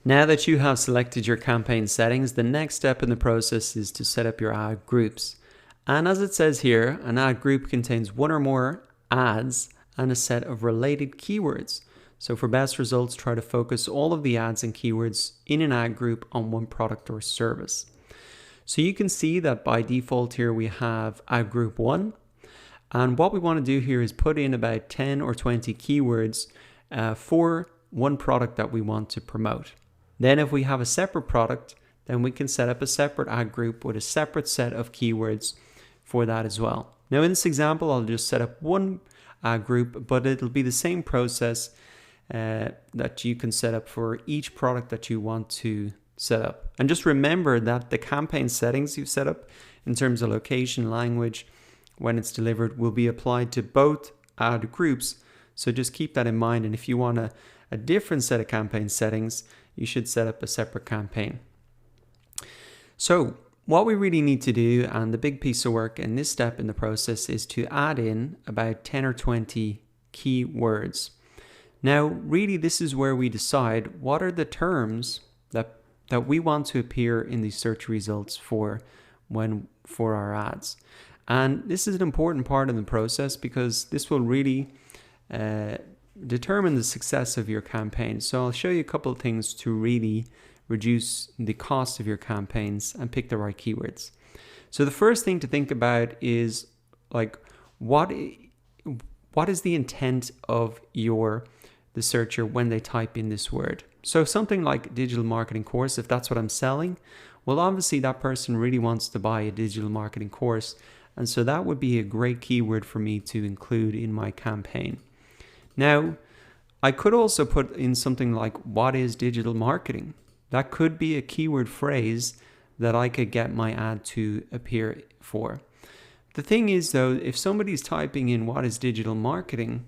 Now that you have selected your campaign settings, the next step in the process is to set up your ad groups. And as it says here, an ad group contains one or more ads and a set of related keywords. So for best results, try to focus all of the ads and keywords in an ad group on one product or service. So you can see that by default here we have ad group 1. And what we want to do here is put in about 10 or 20 keywords for one product that we want to promote. Then if we have a separate product, then we can set up a separate ad group with a separate set of keywords for that as well. Now in this example, I'll just set up one ad group, but it'll be the same process that you can set up for each product that you want to set up. And just remember that the campaign settings you've set up in terms of location, language, when it's delivered will be applied to both ad groups. So just keep that in mind. And if you want a different set of campaign settings, you should set up a separate campaign. So what we really need to do, and the big piece of work in this step in the process, is to add in about 10 or 20 keywords. Now, really, this is where we decide what are the terms that we want to appear in the search results for our ads. And this is an important part of the process because this will really determine the success of your campaign. So I'll show you a couple of things to really reduce the cost of your campaigns and pick the right keywords. So the first thing to think about is like what is the intent of the searcher when they type in this word. So something like digital marketing course, if that's what I'm selling, well obviously that person really wants to buy a digital marketing course, and so that would be a great keyword for me to include in my campaign. Now, I could also put in something like, what is digital marketing? That could be a keyword phrase that I could get my ad to appear for. The thing is though, if somebody's typing in what is digital marketing,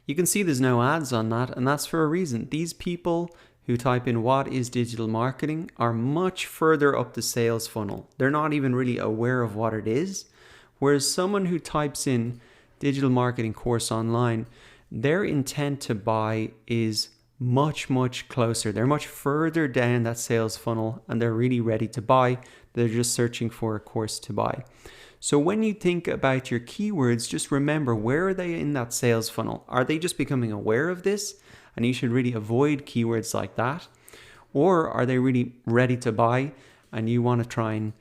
you can see there's no ads on that, and that's for a reason. These people who type in what is digital marketing are much further up the sales funnel. They're not even really aware of what it is. Whereas someone who types in digital marketing course online, their intent to buy is much, much closer. They're much further down that sales funnel and they're really ready to buy. They're just searching for a course to buy. So when you think about your keywords, just remember, where are they in that sales funnel? Are they just becoming aware of this? And you should really avoid keywords like that. Or are they really ready to buy and you want to try and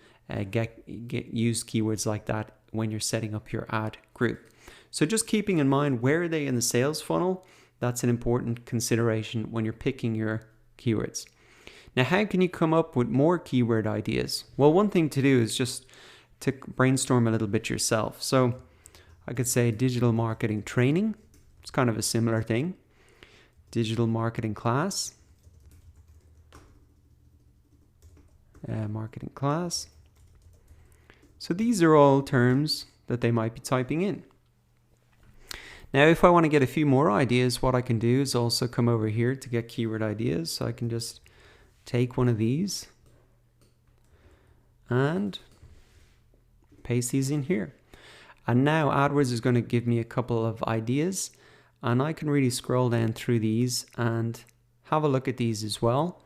use keywords like that when you're setting up your ad group? So just keeping in mind, where are they in the sales funnel? That's an important consideration when you're picking your keywords. Now, how can you come up with more keyword ideas? Well, one thing to do is just to brainstorm a little bit yourself. So I could say digital marketing training. It's kind of a similar thing. Digital marketing class. Marketing class. So these are all terms that they might be typing in. Now, if I want to get a few more ideas, what I can do is also come over here to get keyword ideas. So I can just take one of these and paste these in here. And now AdWords is going to give me a couple of ideas, and I can really scroll down through these and have a look at these as well.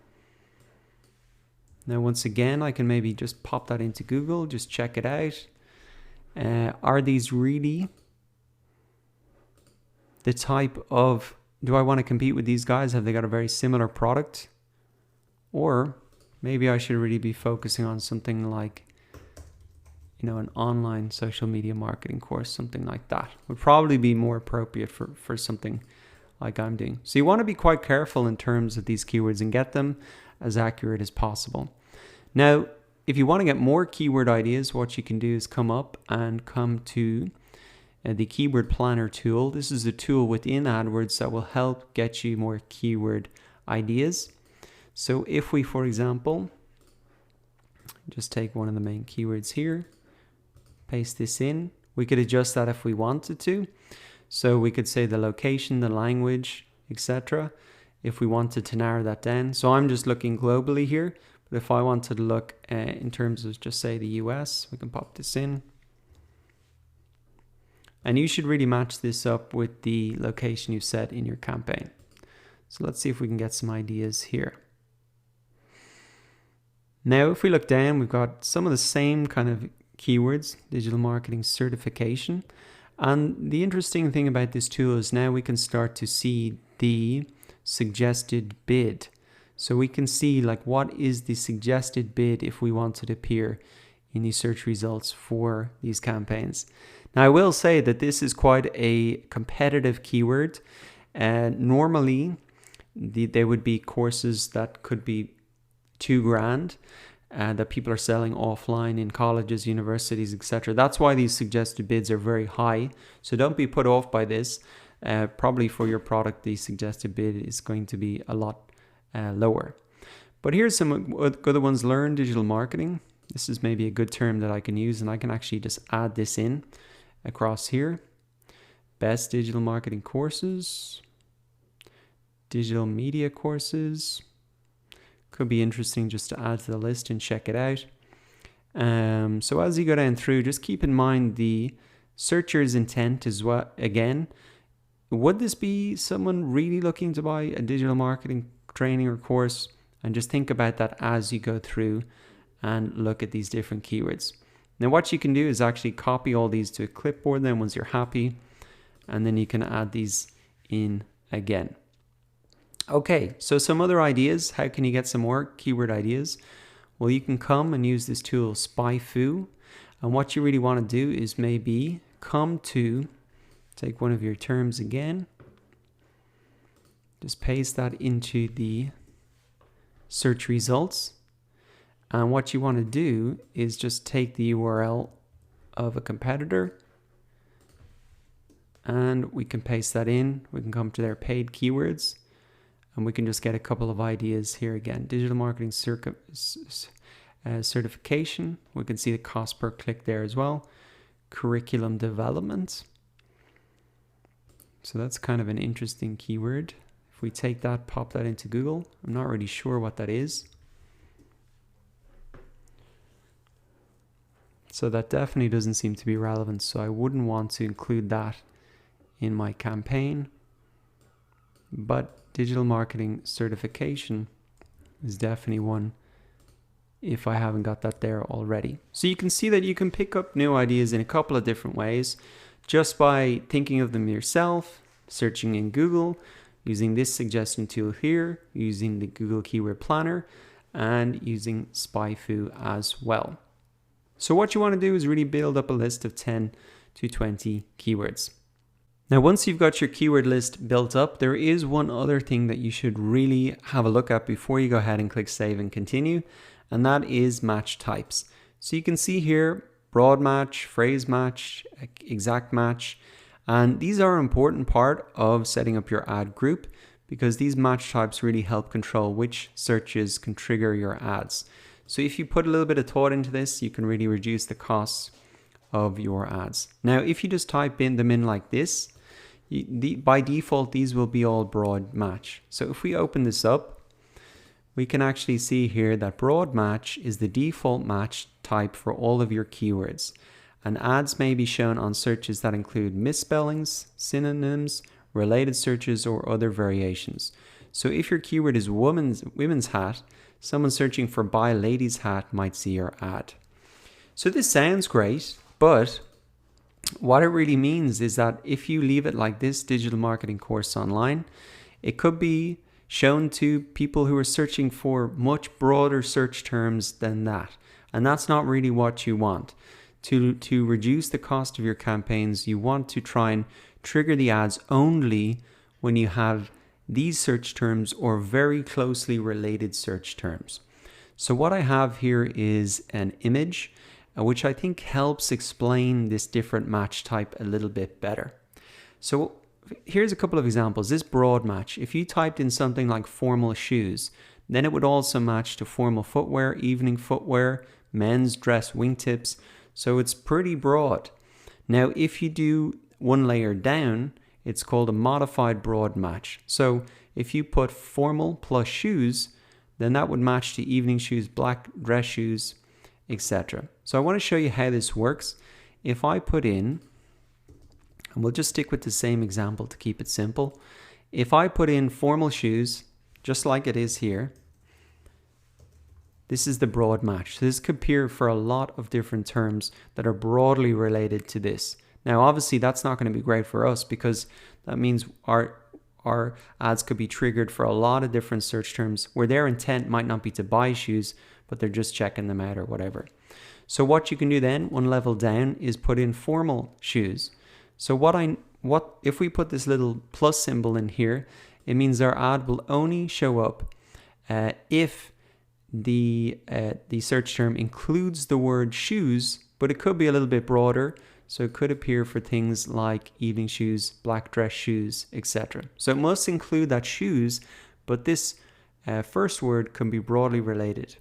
Now, once again, I can maybe just pop that into Google, just check it out. Are these really the type of, do I want to compete with these guys? Have they got a very similar product? Or maybe I should really be focusing on something like, an online social media marketing course, something like that would probably be more appropriate for something like I'm doing. So you want to be quite careful in terms of these keywords and get them as accurate as possible. Now, if you want to get more keyword ideas, what you can do is come to the Keyword Planner tool. This is a tool within AdWords that will help get you more keyword ideas. So if we, for example, just take one of the main keywords here, paste this in, we could adjust that if we wanted to. So we could say the location, the language, etc. if we wanted to narrow that down. So I'm just looking globally here, but if I wanted to look in terms of just say the US, we can pop this in. And you should really match this up with the location you've set in your campaign. So let's see if we can get some ideas here. Now, if we look down, we've got some of the same kind of keywords, digital marketing certification. And the interesting thing about this tool is now we can start to see the suggested bid. So we can see like what is the suggested bid if we want it to appear in the search results for these campaigns. Now, I will say that this is quite a competitive keyword. Normally, there would be courses that could be $2,000 that people are selling offline in colleges, universities, etc. That's why these suggested bids are very high. So don't be put off by this. Probably for your product, the suggested bid is going to be a lot lower. But here's some other ones. Learn digital marketing. This is maybe a good term that I can use, and I can actually just add this in across here. Best digital marketing courses, digital media courses. Could be interesting just to add to the list and check it out. So as you go down through, just keep in mind the searcher's intent is what, again, would this be someone really looking to buy a digital marketing training or course? And just think about that as you go through and look at these different keywords. Now what you can do is actually copy all these to a clipboard then once you're happy, and then you can add these in again. Okay, so some other ideas. How can you get some more keyword ideas? Well, you can come and use this tool SpyFu. And what you really want to do is maybe come to, take one of your terms again, just paste that into the search results. And what you want to do is just take the URL of a competitor and we can paste that in. We can come to their paid keywords. And we can just get a couple of ideas here again. Digital marketing certification. We can see the cost per click there as well. Curriculum development. So that's kind of an interesting keyword. If we take that, pop that into Google, I'm not really sure what that is. So that definitely doesn't seem to be relevant. So I wouldn't want to include that in my campaign. But digital marketing certification is definitely one if I haven't got that there already. So you can see that you can pick up new ideas in a couple of different ways just by thinking of them yourself, searching in Google, using this suggestion tool here, using the Google Keyword Planner, and using SpyFu as well. So what you want to do is really build up a list of 10 to 20 keywords. Now, once you've got your keyword list built up, there is one other thing that you should really have a look at before you go ahead and click save and continue, and that is match types. So you can see here, broad match, phrase match, exact match, and these are an important part of setting up your ad group because these match types really help control which searches can trigger your ads. So if you put a little bit of thought into this, you can really reduce the costs of your ads. Now, if you just type them in like this, by default, these will be all broad match. So if we open this up, we can actually see here that broad match is the default match type for all of your keywords. And ads may be shown on searches that include misspellings, synonyms, related searches, or other variations. So if your keyword is women's hat, someone searching for buy ladies hat might see your ad. So this sounds great, but what it really means is that if you leave it like this, digital marketing course online, it could be shown to people who are searching for much broader search terms than that. And that's not really what you want. To reduce the cost of your campaigns, you want to try and trigger the ads only when you have these search terms or very closely related search terms. So what I have here is an image which I think helps explain this different match type a little bit better. So here's a couple of examples. This broad match, if you typed in something like formal shoes, then it would also match to formal footwear, evening footwear, men's dress wingtips. So it's pretty broad. Now, if you do one layer down, it's called a modified broad match. So if you put formal plus shoes, then that would match to evening shoes, black dress shoes, etc. So I want to show you how this works. If I put in, and we'll just stick with the same example to keep it simple. if I put in formal shoes, just like it is here, this is the broad match. So this could appear for a lot of different terms that are broadly related to this. Now, obviously, that's not going to be great for us because that means our ads could be triggered for a lot of different search terms where their intent might not be to buy shoes, but they're just checking them out or whatever. So what you can do then, one level down, is put in formal shoes. So what if we put this little plus symbol in here, it means our ad will only show up if the search term includes the word shoes, but it could be a little bit broader. So it could appear for things like evening shoes, black dress shoes, etc. So it must include that shoes, but this first word can be broadly related.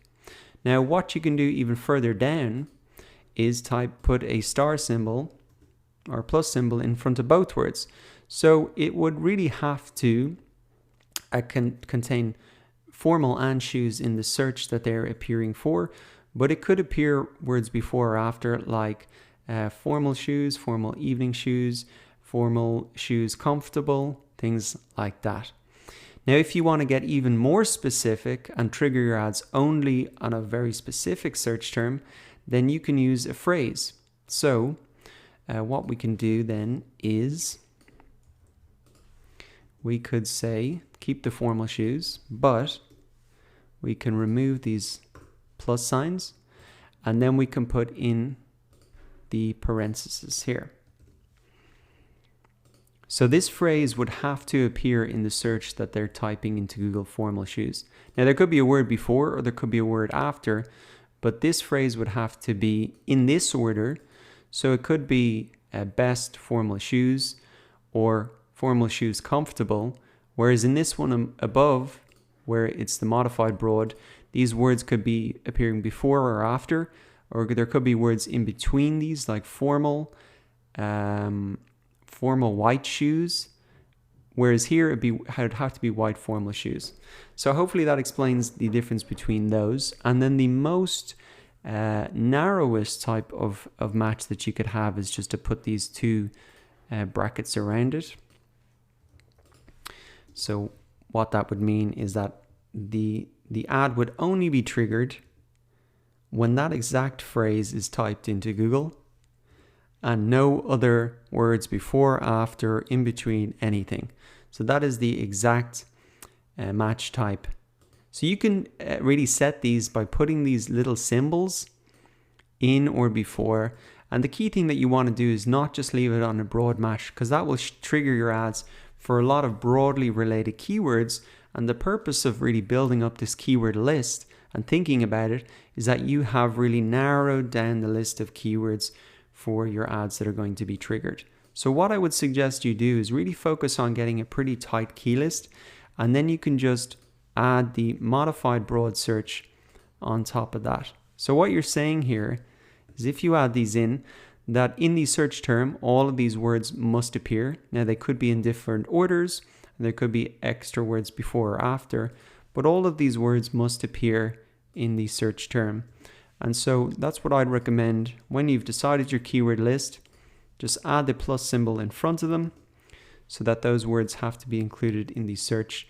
Now what you can do even further down is put a star symbol or plus symbol in front of both words. So it would really have to contain formal and shoes in the search that they're appearing for, but it could appear words before or after like formal shoes, formal evening shoes, formal shoes comfortable, things like that. Now, if you want to get even more specific and trigger your ads only on a very specific search term, then you can use a phrase. So what we can do then is we could say keep the formal shoes, but we can remove these plus signs and then we can put in the parentheses here. So this phrase would have to appear in the search that they're typing into Google, formal shoes. Now there could be a word before or there could be a word after, but this phrase would have to be in this order. So it could be best formal shoes or formal shoes comfortable, whereas in this one above, where it's the modified broad, these words could be appearing before or after, or there could be words in between these like formal white shoes, whereas here it'd have to be white formal shoes. So hopefully that explains the difference between those. And then the most narrowest type of match that you could have is just to put these two brackets around it. So what that would mean is that the ad would only be triggered when that exact phrase is typed into Google and no other words before, after, in between, anything. So that is the exact match type. So you can really set these by putting these little symbols in or before. And the key thing that you want to do is not just leave it on a broad match, because that will trigger your ads for a lot of broadly related keywords. And the purpose of really building up this keyword list and thinking about it is that you have really narrowed down the list of keywords for your ads that are going to be triggered. So what I would suggest you do is really focus on getting a pretty tight key list, and then you can just add the modified broad search on top of that. So what you're saying here is if you add these in, that in the search term, all of these words must appear. Now they could be in different orders, and there could be extra words before or after, but all of these words must appear in the search term. And so that's what I'd recommend. When you've decided your keyword list, just add the plus symbol in front of them so that those words have to be included in the search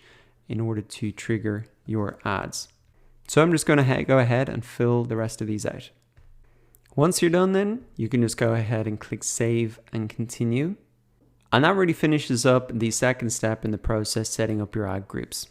in order to trigger your ads. So I'm just going to go ahead and fill the rest of these out. Once you're done then, you can just go ahead and click save and continue. And that really finishes up the second step in the process, setting up your ad groups.